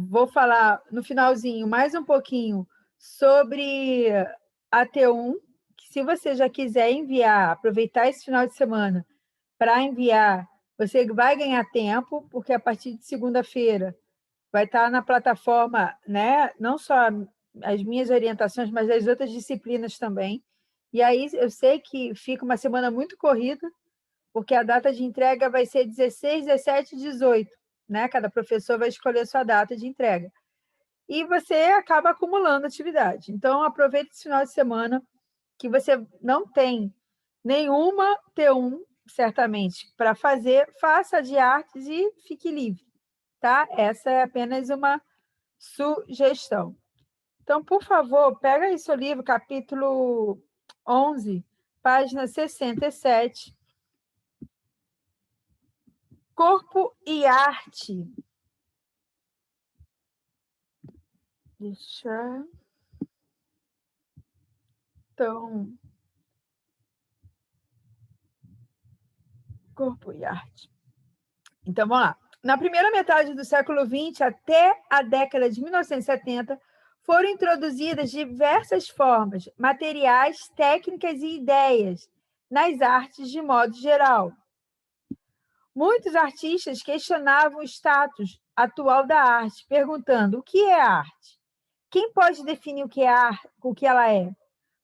vou falar no finalzinho mais um pouquinho sobre a T1, que se você já quiser enviar, aproveitar esse final de semana para enviar, você vai ganhar tempo, porque a partir de segunda-feira vai estar na plataforma, né? Não só as minhas orientações, mas as outras disciplinas também. E aí eu sei que fica uma semana muito corrida, porque a data de entrega vai ser 16, 17 e 18, né? Cada professor vai escolher sua data de entrega. E você acaba acumulando atividade. Então, aproveite esse final de semana que você não tem nenhuma T1, certamente, para fazer, faça de artes e fique livre, tá? Essa é apenas uma sugestão. Então, por favor, pega aí seu livro, capítulo 11, página 67, Corpo e Arte. Deixa... Então, Corpo e Arte. Então, vamos lá. Na primeira metade do século XX, até a década de 1970, foram introduzidas diversas formas, materiais, técnicas e ideias nas artes de modo geral. Muitos artistas questionavam o status atual da arte, perguntando: o que é arte? Quem pode definir o que é arte, o que ela é?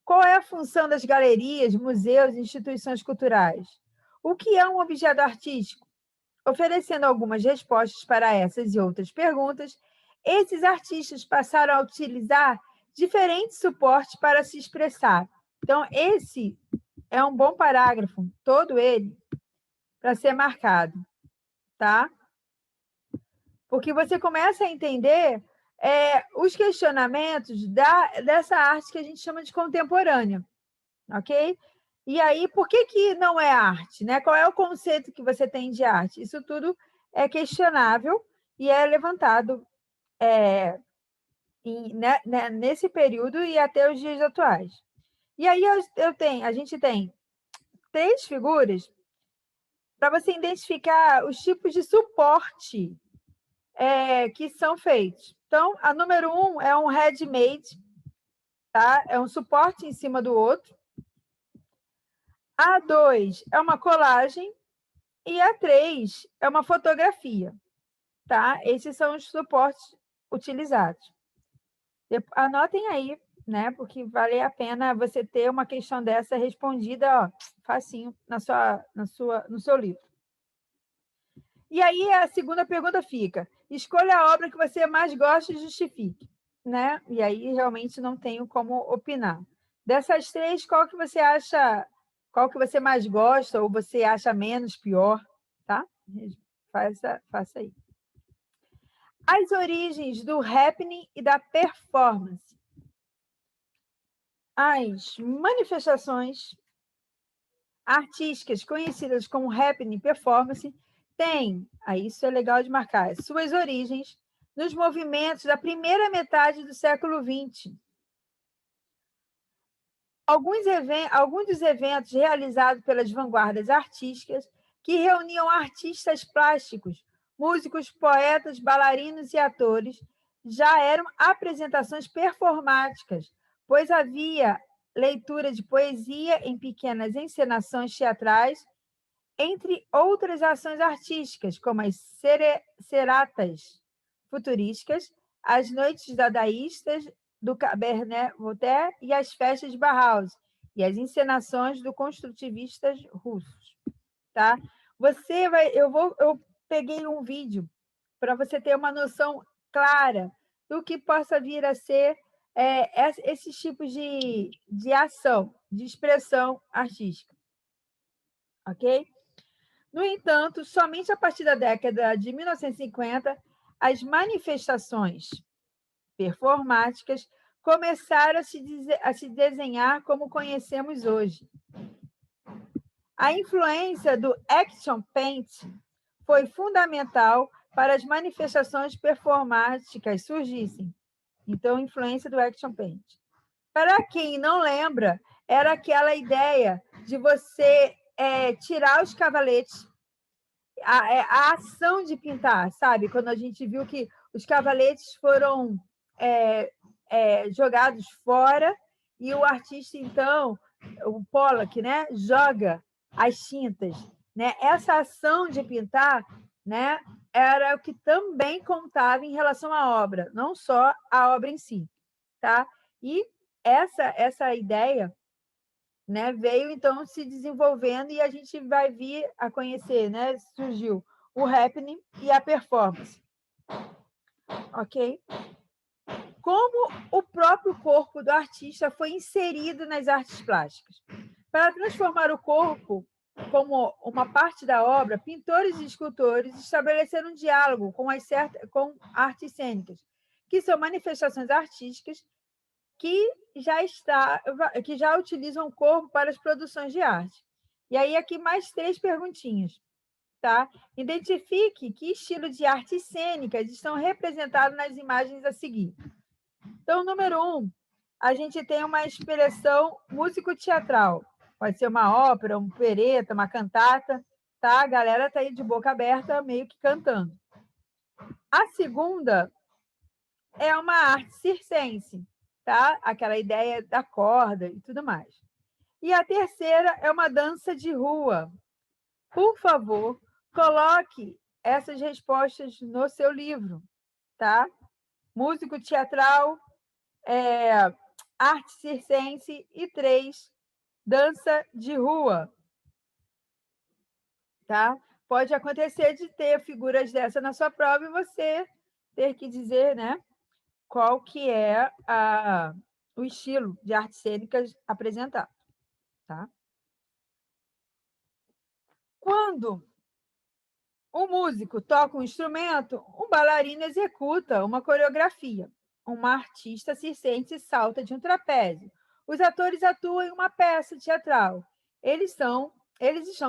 Qual é a função das galerias, museus e instituições culturais? O que é um objeto artístico? Oferecendo algumas respostas para essas e outras perguntas, esses artistas passaram a utilizar diferentes suportes para se expressar. Então, esse é um bom parágrafo, todo ele, para ser marcado, tá? Porque você começa a entender os questionamentos dessa arte que a gente chama de contemporânea, ok? E aí, por que não é arte? Né? Qual é o conceito que você tem de arte? Isso tudo é questionável e é levantado nesse período e até os dias atuais. E aí a gente tem 3 figuras para você identificar os tipos de suporte que são feitos. Então, a número 1 é um handmade, tá? É um suporte em cima do outro. A 2 é uma colagem e a 3 é uma fotografia, tá? Esses são os suportes utilizados. Anotem aí, né? Porque vale a pena você ter uma questão dessa respondida, ó, facinho no seu livro. E aí a segunda pergunta fica: escolha a obra que você mais gosta e justifique, né? E aí realmente não tenho como opinar. Dessas 3, qual que você acha, qual que você mais gosta ou você acha menos pior, tá? Faça aí. As origens do happening e da performance. As manifestações artísticas conhecidas como happening e performance têm, isso é legal de marcar, suas origens nos movimentos da primeira metade do século XX. Alguns dos eventos realizados pelas vanguardas artísticas que reuniam artistas plásticos, músicos, poetas, bailarinos e atores já eram apresentações performáticas, pois havia leitura de poesia em pequenas encenações teatrais, entre outras ações artísticas, como as seratas futurísticas, as noites dadaístas do Cabernet Voltaire e as festas de Bauhaus, e as encenações do construtivistas russos. Tá? Eu peguei um vídeo para você ter uma noção clara do que possa vir a ser esses tipos de ação, de expressão artística. Ok? No entanto, somente a partir da década de 1950, as manifestações performáticas começaram a se desenhar como conhecemos hoje. A influência do action paint foi fundamental para as manifestações performáticas surgissem. Então, influência do action paint. Para quem não lembra, era aquela ideia de você tirar os cavaletes, a ação de pintar, sabe? Quando a gente viu que os cavaletes foram jogados fora e o artista, então, o Pollock, né, joga as tintas. Né? Essa ação de pintar, né, era o que também contava em relação à obra, não só a obra em si. Tá? E essa ideia, né, veio, então, se desenvolvendo e a gente vai vir a conhecer, né, surgiu o happening e a performance. Ok? Como o próprio corpo do artista foi inserido nas artes plásticas. Para transformar o corpo como uma parte da obra, pintores e escultores estabeleceram um diálogo com artes cênicas, que são manifestações artísticas que já utilizam o corpo para as produções de arte. E aí, aqui mais 3 perguntinhas. Tá? Identifique que estilo de artes cênicas estão representados nas imagens a seguir. Então, número 1, a gente tem uma expressão músico-teatral. Pode ser uma ópera, uma opereta, uma cantata. Tá? A galera está aí de boca aberta, meio que cantando. A segunda é uma arte circense, tá? Aquela ideia da corda e tudo mais. E a terceira é uma dança de rua. Por favor, coloque essas respostas no seu livro, tá? Músico teatral, arte circense e 3, dança de rua. Tá? Pode acontecer de ter figuras dessa na sua prova e você ter que dizer, né, qual que é o estilo de artes cênicas apresentado. Tá? Quando o músico toca um instrumento, um bailarino executa uma coreografia. Uma artista circense salta de um trapézio. Os atores atuam em uma peça teatral. Eles estão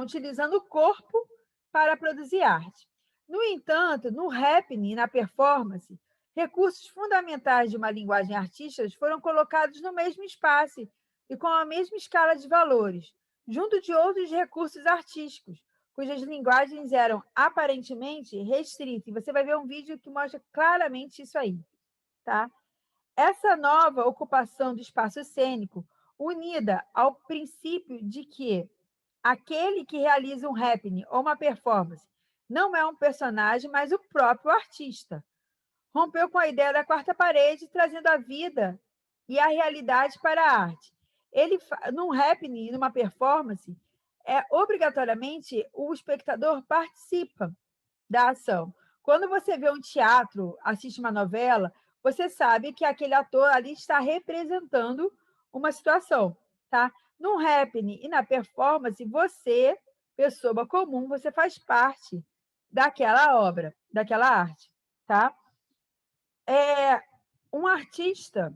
utilizando o corpo para produzir arte. No entanto, no happening e na performance, recursos fundamentais de uma linguagem artística foram colocados no mesmo espaço e com a mesma escala de valores, junto de outros recursos artísticos, cujas linguagens eram aparentemente restritas. E você vai ver um vídeo que mostra claramente isso aí. Tá? Essa nova ocupação do espaço cênico, unida ao princípio de que aquele que realiza um happening ou uma performance não é um personagem, mas o próprio artista, rompeu com a ideia da quarta parede, trazendo a vida e a realidade para a arte. Num happening, numa performance, obrigatoriamente o espectador participa da ação. Quando você vê um teatro, assiste uma novela, você sabe que aquele ator ali está representando uma situação. Tá? No happening e na performance, você, pessoa comum, você faz parte daquela obra, daquela arte. Tá? Um artista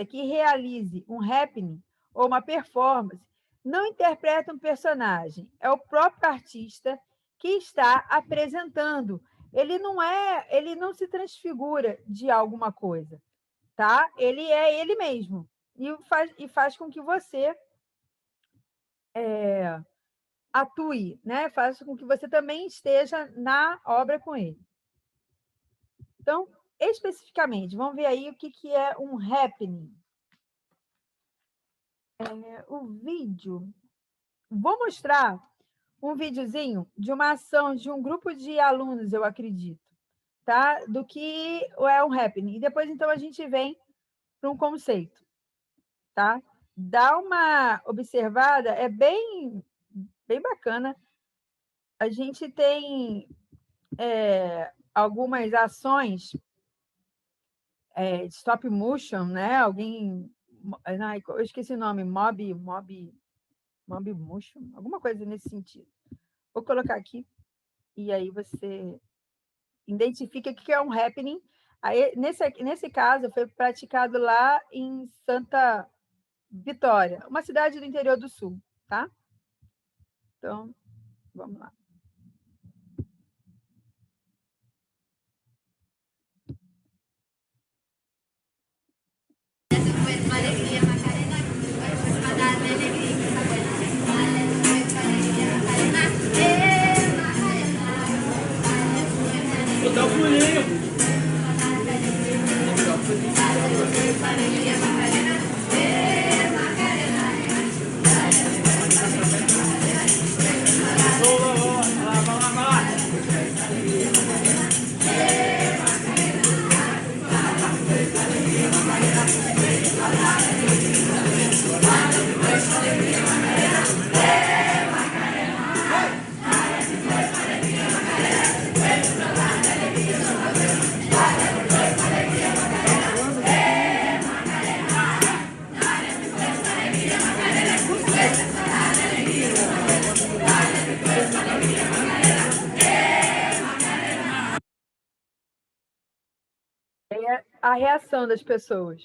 que realize um happening ou uma performance não interpreta um personagem, é o próprio artista que está apresentando. Ele não se transfigura de alguma coisa, tá? Ele é ele mesmo e faz com que você atue, né? Faz com que você também esteja na obra com ele. Então, especificamente, vamos ver aí o que é um happening. O vídeo. Vou mostrar um videozinho de uma ação de um grupo de alunos, eu acredito, tá? Do que é um happening. E depois, então, a gente vem para um conceito, tá? Dá uma observada, é bem bacana. A gente tem algumas ações de stop motion, né? Eu esqueci o nome, mob motion, alguma coisa nesse sentido. Vou colocar aqui e aí você identifica o que é um happening. Aí, nesse caso, foi praticado lá em Santa Vitória, uma cidade do interior do Sul, tá? Então, vamos lá. a reação das pessoas.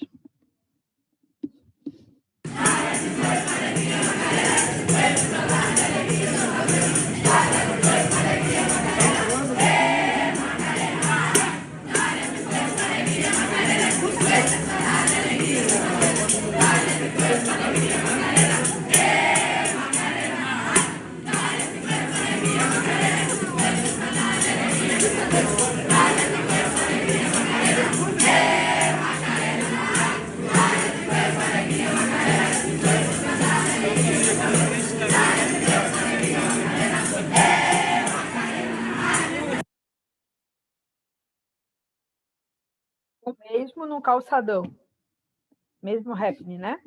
Mesmo no calçadão. Mesmo happening, né?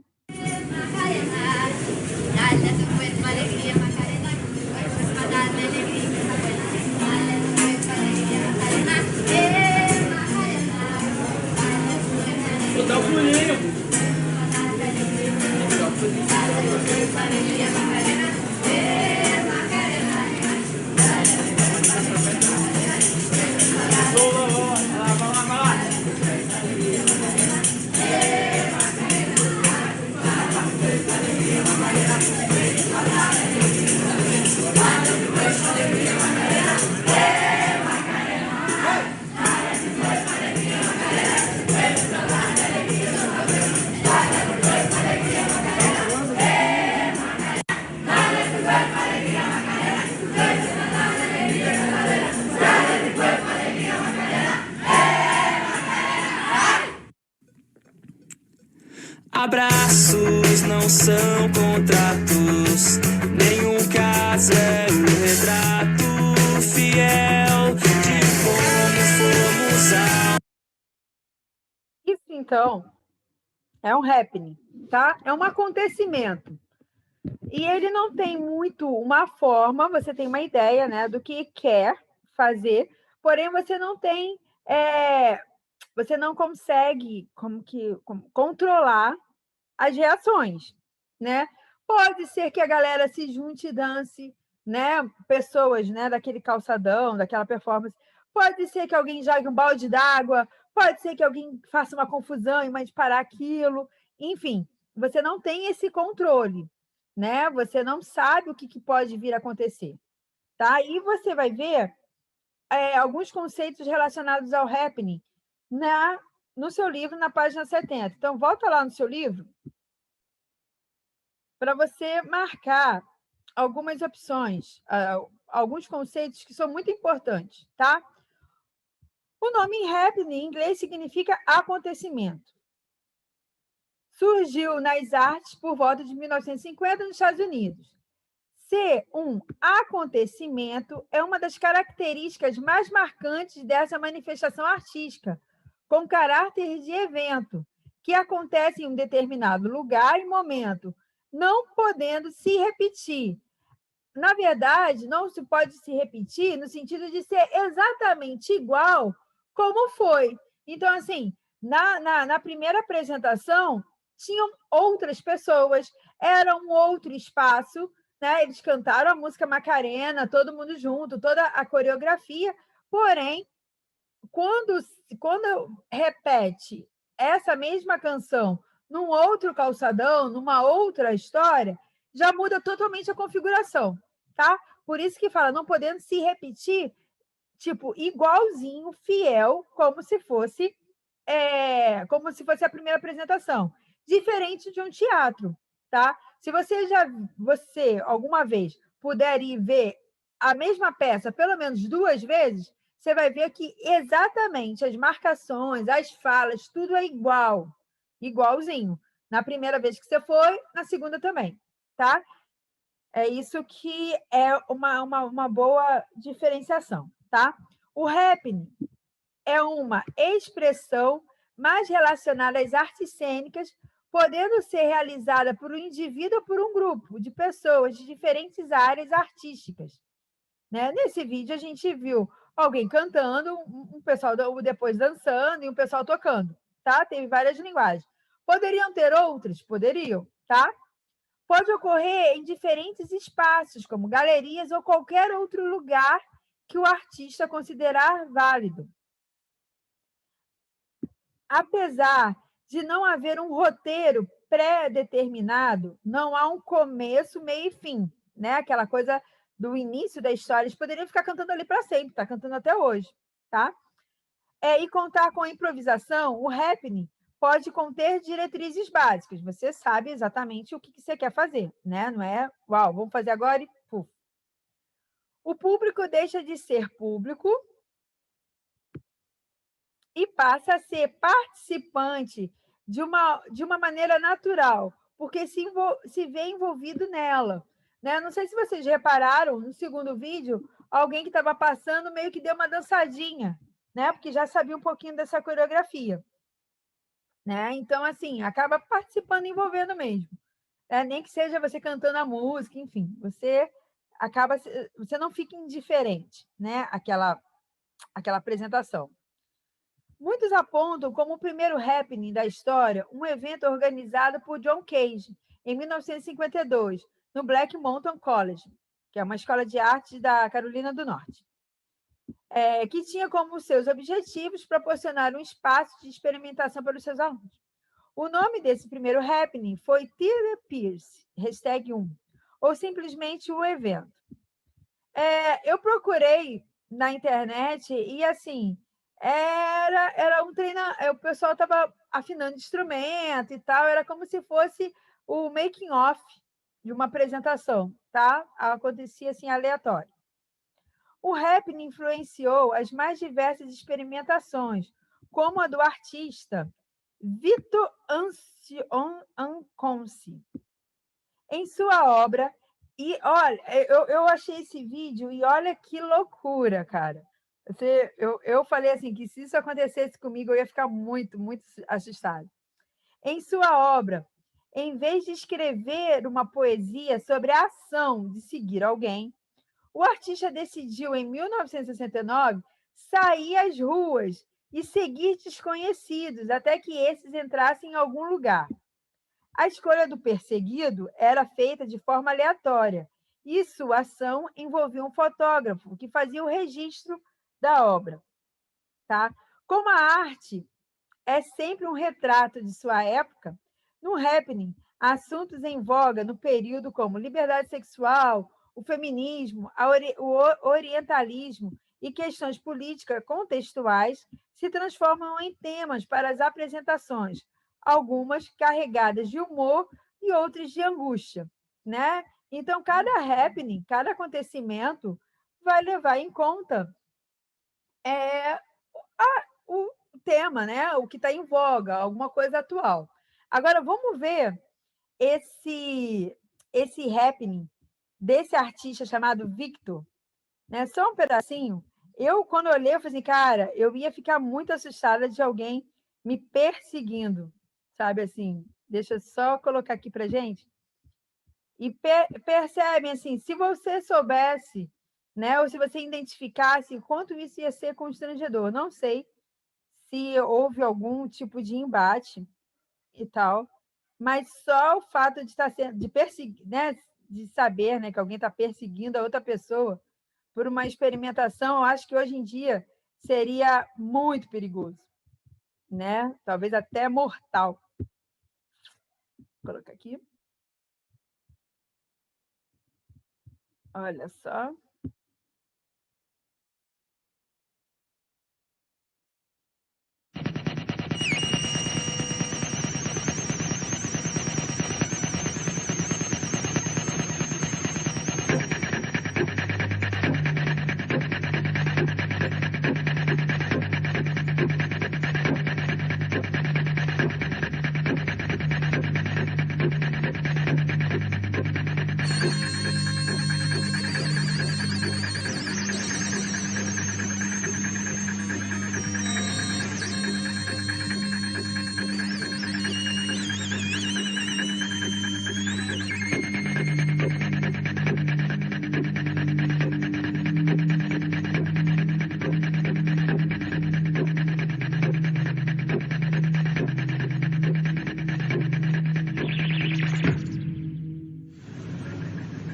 Vou dar um pulinho. Abraços não são contratos, nenhum caso é um retrato fiel de como fomos ao... Isso, então, é um happening, tá? É um acontecimento. E ele não tem muito uma forma, você tem uma ideia, né, do que quer fazer, porém você não tem, você não consegue controlar as reações, né? Pode ser que a galera se junte e dance, né? Pessoas, né, daquele calçadão, daquela performance. Pode ser que alguém jogue um balde d'água, pode ser que alguém faça uma confusão e mande parar aquilo. Enfim, você não tem esse controle, né? Você não sabe o que pode vir a acontecer, tá? E você vai ver alguns conceitos relacionados ao happening no seu livro, na página 70. Então, volta lá no seu livro para você marcar algumas opções, alguns conceitos que são muito importantes, tá? O nome happening em inglês significa acontecimento. Surgiu nas artes por volta de 1950 nos Estados Unidos. Ser um acontecimento é uma das características mais marcantes dessa manifestação artística, com caráter de evento, que acontece em um determinado lugar e momento, não podendo se repetir. Na verdade, não se pode se repetir no sentido de ser exatamente igual como foi. Então, assim, na primeira apresentação, tinham outras pessoas, era um outro espaço, né? Eles cantaram a música Macarena, todo mundo junto, toda a coreografia, porém, quando repete essa mesma canção num outro calçadão, numa outra história, já muda totalmente a configuração, tá? Por isso que fala, não podendo se repetir, tipo, igualzinho, fiel, como se fosse a primeira apresentação. Diferente de um teatro, tá? Se você alguma vez puder ir ver a mesma peça pelo menos 2 vezes, você vai ver que exatamente as marcações, as falas, tudo é igual, igualzinho. Na primeira vez que você foi, na segunda também, tá? É isso que é uma boa diferenciação, tá? O happening é uma expressão mais relacionada às artes cênicas, podendo ser realizada por um indivíduo ou por um grupo de pessoas de diferentes áreas artísticas. Né? Nesse vídeo, a gente viu alguém cantando, um pessoal depois dançando e um pessoal tocando. Tá? Teve várias linguagens. Poderiam ter outras? Poderiam. Tá? Pode ocorrer em diferentes espaços, como galerias ou qualquer outro lugar que o artista considerar válido. apesar de não haver um roteiro pré-determinado, não há um começo, meio e fim, né? Aquela coisa do início da história, eles poderiam ficar cantando ali para sempre, tá cantando até hoje, tá? E contar com a improvisação, o happening pode conter diretrizes básicas. Você sabe exatamente o que você quer fazer, né? Não é, uau, vamos fazer agora e puf. O público deixa de ser público e passa a ser participante de uma maneira natural, porque se vê envolvido nela. Né? Não sei se vocês repararam, no segundo vídeo, alguém que estava passando meio que deu uma dançadinha, né? Porque já sabia um pouquinho dessa coreografia. Né? Então, assim, acaba participando e envolvendo mesmo. Nem que seja você cantando a música, enfim, você não fica indiferente, né? Aquela apresentação. Muitos apontam como o primeiro happening da história um evento organizado por John Cage, em 1952, no Black Mountain College, que é uma escola de artes da Carolina do Norte, que tinha como seus objetivos proporcionar um espaço de experimentação para os seus alunos. O nome desse primeiro happening foi Theater Pierce, #1, ou simplesmente o evento. Eu procurei na internet e, assim, era um treinamento, o pessoal estava afinando instrumento e tal, era como se fosse o making off de uma apresentação, tá? Acontecia assim aleatório. O happening influenciou as mais diversas experimentações, como a do artista Vito Anconci, em sua obra. E olha, eu achei esse vídeo e olha que loucura, cara. Eu falei assim, que se isso acontecesse comigo, eu ia ficar muito, muito assustada. Em sua obra, em vez de escrever uma poesia sobre a ação de seguir alguém, o artista decidiu, em 1969, sair às ruas e seguir desconhecidos até que esses entrassem em algum lugar. A escolha do perseguido era feita de forma aleatória e sua ação envolvia um fotógrafo que fazia o registro da obra. Tá? Como a arte é sempre um retrato de sua época, no happening, assuntos em voga no período como liberdade sexual, o feminismo, o orientalismo e questões políticas contextuais se transformam em temas para as apresentações, algumas carregadas de humor e outras de angústia, né? Então, cada happening, cada acontecimento vai levar em conta o tema, né? O que está em voga, alguma coisa atual. Agora, vamos ver esse happening desse artista chamado Victor, né? Só um pedacinho. Quando eu olhei, eu falei assim, cara, eu ia ficar muito assustada de alguém me perseguindo, sabe assim? Deixa eu só colocar aqui para gente. E percebem, assim, se você soubesse, né, ou se você identificasse quanto isso ia ser constrangedor. Não sei se houve algum tipo de embate e tal, mas só o fato de estar sendo, de perseguir, né, de saber, né, que alguém está perseguindo a outra pessoa por uma experimentação, eu acho que hoje em dia seria muito perigoso, né? Talvez até mortal. Vou colocar aqui. Olha só.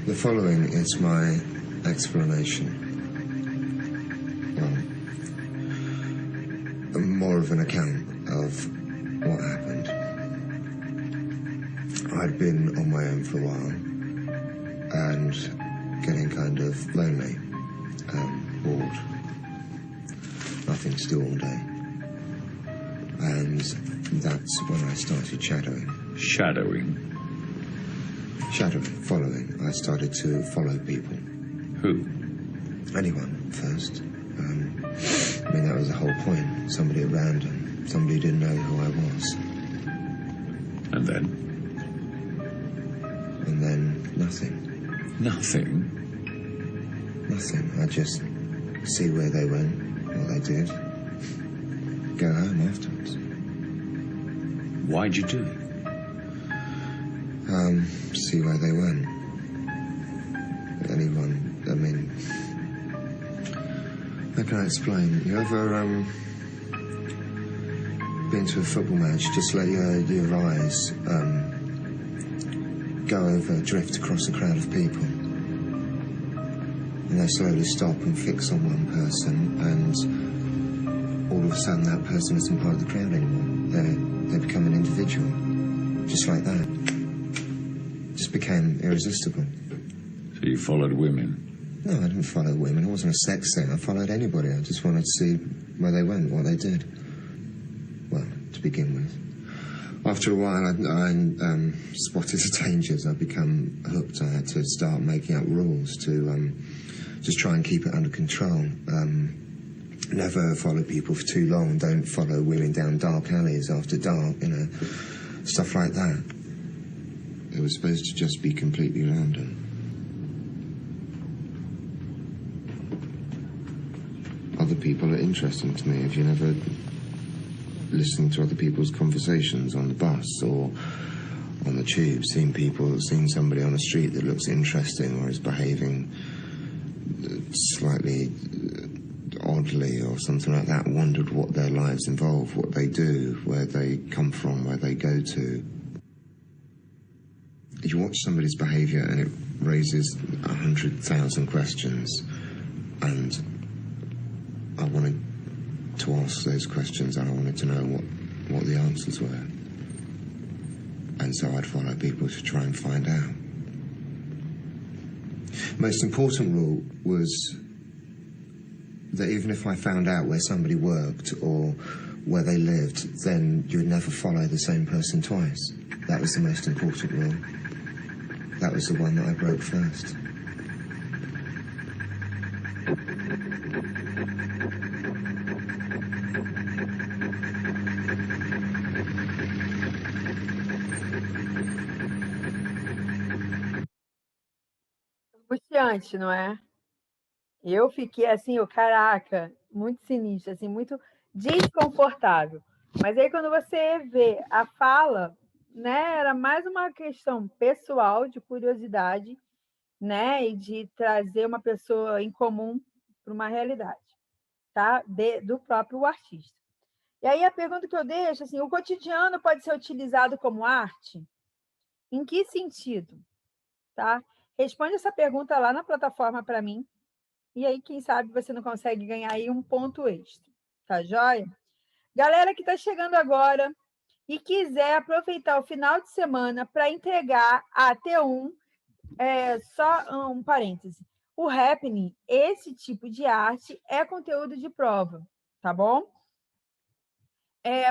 The following is my explanation. More of an account of what happened. I'd been on my own for a while and getting kind of lonely, bored. Nothing to do all day. And that's when I started shadowing. Shadowing? Shadowing, following. I started to follow people. Who? Anyone, first. I mean, that was the whole point. Somebody at random. Somebody who didn't know who I was. And then? And then nothing. Nothing? Nothing. I just see where they went, what they did. Go home afterwards. Why'd you do it? See where they went. Anyone, I mean... How can I explain? You ever, been to a football match, just let your eyes, go over, drift across a crowd of people. And they slowly stop and fix on one person, and all of a sudden that person isn't part of the crowd anymore. They become an individual. Just like that. Just became irresistible. So you followed women? No, I didn't follow women. It wasn't a sex thing. I followed anybody. I just wanted to see where they went, what they did. Well, to begin with. After a while, I spotted the dangers. I'd become hooked. I had to start making up rules to just try and keep it under control. Never follow people for too long. Don't follow women down dark alleys after dark, you know. Stuff like that. It was supposed to just be completely random. Other people are interesting to me. If you never listen to other people's conversations on the bus or on the tube, seen somebody on the street that looks interesting or is behaving slightly oddly or something like that, wondered what their lives involve, what they do, where they come from, where they go to. You watch somebody's behaviour and it raises 100,000 questions, and I wanted to ask those questions and I wanted to know what the answers were. And so I'd follow people to try and find out. Most important rule was that even if I found out where somebody worked or where they lived, then you would never follow the same person twice. That was the most important rule. That was the one that I broke first. Angustiante, não é? Eu fiquei assim, caraca, muito sinistro, assim, muito desconfortável. Mas aí quando você vê a fala, né, era mais uma questão pessoal, de curiosidade, né, e de trazer uma pessoa em comum para uma realidade, tá? Do próprio artista. E aí a pergunta que eu deixo, assim, o cotidiano pode ser utilizado como arte? Em que sentido? Tá? Responde essa pergunta lá na plataforma para mim. E aí, quem sabe, você não consegue ganhar aí um ponto extra. Tá joia? Galera que está chegando agora e quiser aproveitar o final de semana para entregar a T1, só um parêntese. O Happening, esse tipo de arte, é conteúdo de prova, tá bom?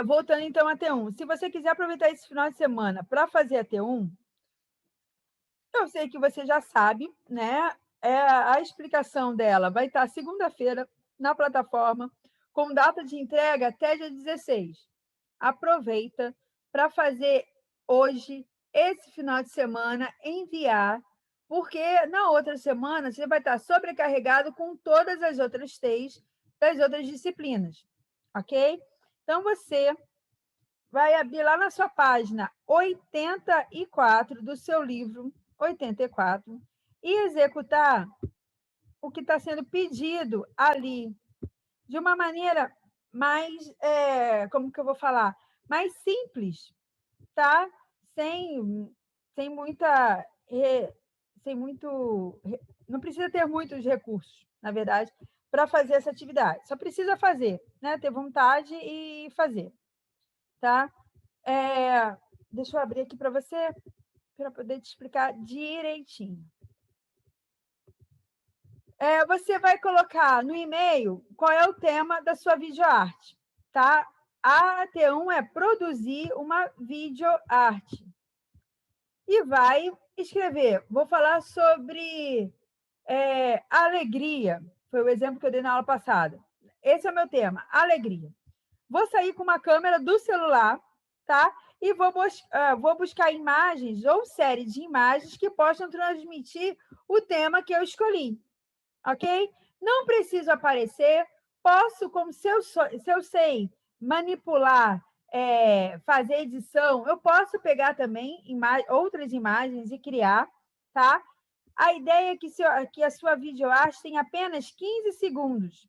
Voltando então a T1. Se você quiser aproveitar esse final de semana para fazer a T1, eu sei que você já sabe, né? A explicação dela vai estar segunda-feira na plataforma, com data de entrega até dia 16. Aproveita para fazer hoje, esse final de semana, enviar, porque na outra semana você vai estar sobrecarregado com todas as outras TEIs das outras disciplinas, ok? Então, você vai abrir lá na sua página 84 do seu livro, 84, e executar o que está sendo pedido ali, de uma maneira mais, como que eu vou falar? Mais simples, tá? Sem muita... não precisa ter muitos recursos, na verdade, para fazer essa atividade. Só precisa fazer, né? Ter vontade e fazer. tá? Deixa eu abrir aqui para você, para poder te explicar direitinho. Você vai colocar no e-mail qual é o tema da sua videoarte, tá? A AT1 é produzir uma videoarte. E vai escrever. Vou falar sobre alegria. Foi o exemplo que eu dei na aula passada. Esse é o meu tema, alegria. Vou sair com uma câmera do celular, tá? E vou buscar imagens ou série de imagens que possam transmitir o tema que eu escolhi. Ok? Não preciso aparecer, posso, como se eu sei manipular, fazer edição, eu posso pegar também outras imagens e criar, tá? A ideia é que a sua videoarte tenha apenas 15 segundos.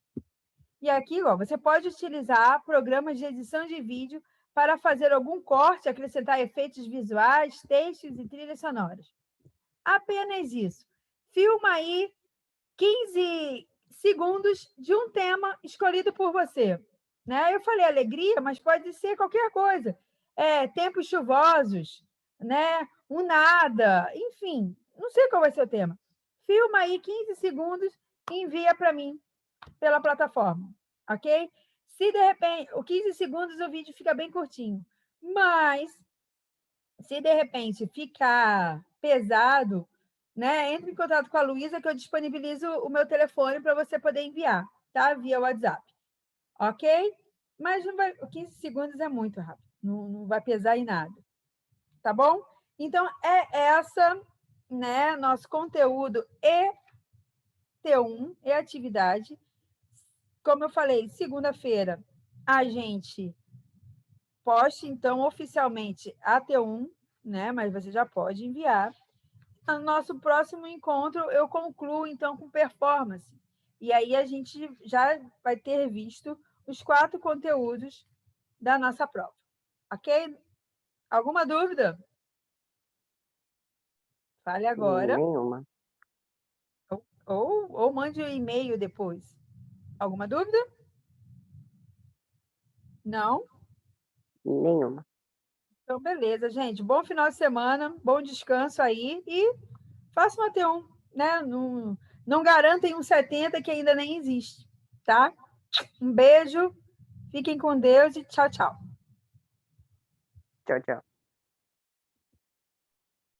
E aqui, ó, você pode utilizar programas de edição de vídeo para fazer algum corte, acrescentar efeitos visuais, textos e trilhas sonoras. Apenas isso. Filma aí 15 segundos de um tema escolhido por você. Né? Eu falei alegria, mas pode ser qualquer coisa. Tempos chuvosos, né? Um nada, enfim, não sei qual vai ser o tema. Filma aí 15 segundos e envia para mim pela plataforma, ok? Se de repente, o 15 segundos o vídeo fica bem curtinho, mas se de repente ficar pesado, né? Entre em contato com a Luísa, que eu disponibilizo o meu telefone para você poder enviar, tá? Via WhatsApp. Ok? Mas não vai, 15 segundos é muito rápido, não vai pesar em nada. Tá bom? Então, essa, né? Nosso conteúdo T1, atividade. Como eu falei, segunda-feira a gente poste, então, oficialmente a T1, né? Mas você já pode enviar. No nosso próximo encontro, eu concluo, então, com performance. E aí a gente já vai ter visto os 4 conteúdos da nossa prova. Ok? Alguma dúvida? Fale agora. Nenhuma. Ou mande um e-mail depois. Alguma dúvida? Não? Nenhuma. Então, beleza, gente. Bom final de semana, bom descanso aí e faça uma T1, né? Não garantem um 70 que ainda nem existe, tá? Um beijo, fiquem com Deus e tchau, tchau. Tchau, tchau.